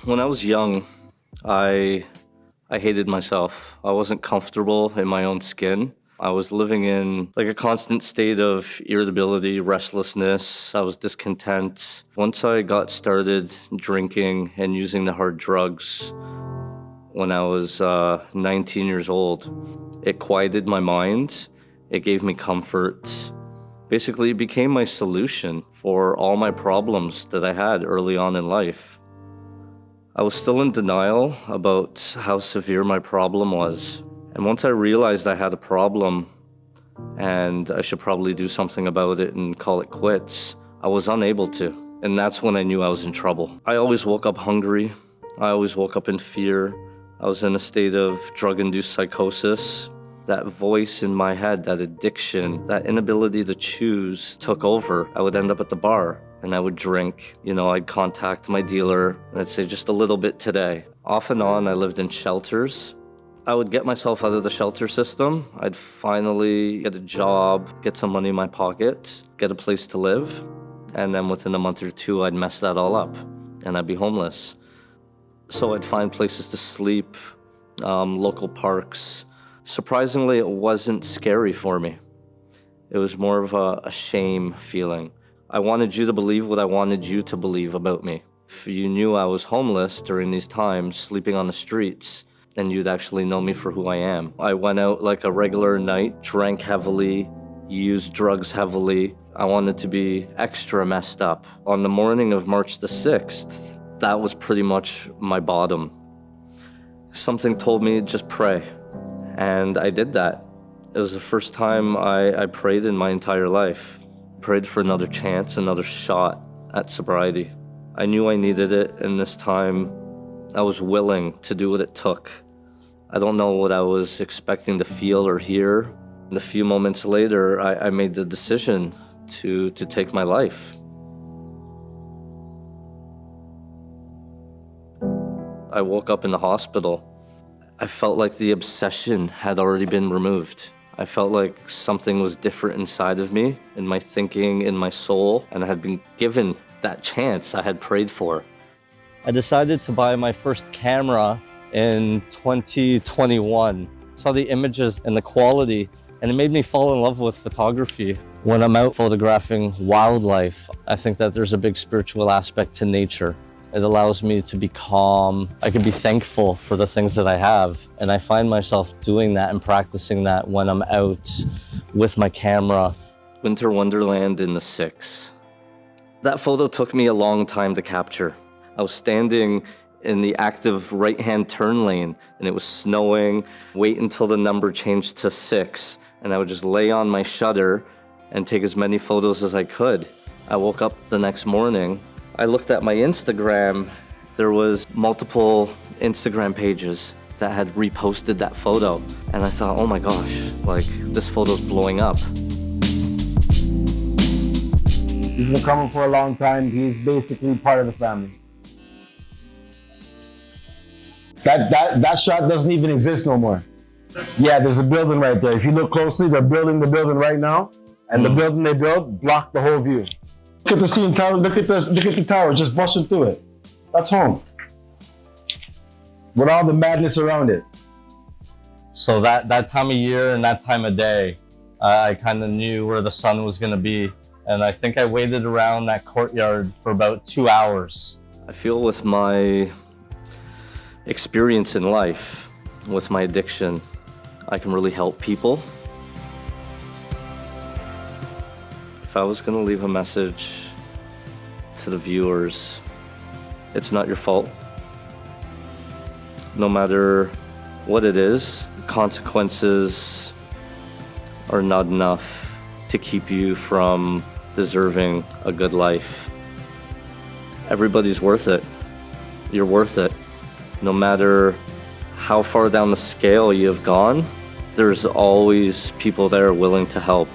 When I was young, I hated myself. I wasn't comfortable in my own skin. I was living in like a constant state of irritability, restlessness. I was discontent. Once I got started drinking and using the hard drugs when I was 19 years old, it quieted my mind. It gave me comfort. Basically, it became my solution for all my problems that I had early on in life. I was still in denial about how severe my problem was. And once I realized I had a problem and I should probably do something about it and call it quits, I was unable to. And that's when I knew I was in trouble. I always woke up hungry. I always woke up in fear. I was in a state of drug-induced psychosis. That voice in my head, that addiction, that inability to choose took over. I would end up at the bar and I would drink. I'd contact my dealer and I'd say just a little bit today. Off and on, I lived in shelters. I would get myself out of the shelter system. I'd finally get a job, get some money in my pocket, get a place to live. And then within a month or two, I'd mess that all up and I'd be homeless. So I'd find places to sleep, local parks. Surprisingly, it wasn't scary for me. It was more of a shame feeling. I wanted you to believe what I wanted you to believe about me. If you knew I was homeless during these times, sleeping on the streets, then you'd actually know me for who I am. I went out like a regular night, drank heavily, used drugs heavily. I wanted to be extra messed up. On the morning of March the 6th, that was pretty much my bottom. Something told me, just pray. And I did that. It was the first time I prayed in my entire life. Prayed for another chance, another shot at sobriety. I knew I needed it, and this time I was willing to do what it took. I don't know what I was expecting to feel or hear. And a few moments later, I made the decision to take my life. I woke up in the hospital. I felt like the obsession had already been removed. I felt like something was different inside of me, in my thinking, in my soul, and I had been given that chance I had prayed for. I decided to buy my first camera in 2021. Saw the images and the quality, and it made me fall in love with photography. When I'm out photographing wildlife, I think that there's a big spiritual aspect to nature. It allows me to be calm. I can be thankful for the things that I have. And I find myself doing that and practicing that when I'm out with my camera. Winter Wonderland in the 6. That photo took me a long time to capture. I was standing in the active right-hand turn lane and it was snowing. Wait until the number changed to 6 and I would just lay on my shutter and take as many photos as I could. I woke up the next morning. I looked at my Instagram. There was multiple Instagram pages that had reposted that photo. And I thought, oh my gosh, like this photo's blowing up. He's been coming for a long time. He's basically part of the family. That shot doesn't even exist no more. Yeah, there's a building right there. If you look closely, they're building the building right now. And the building they built blocked the whole view. Look at the scene tower, look at the tower just busting through it. That's home. With all the madness around it. So that time of year and that time of day, I kind of knew where the sun was gonna be. And I think I waited around that courtyard for about 2 hours. I feel with my experience in life, with my addiction, I can really help people. If I was gonna leave a message to the viewers, it's not your fault. No matter what it is, the consequences are not enough to keep you from deserving a good life. Everybody's worth it. You're worth it. No matter how far down the scale you've gone, there's always people there willing to help.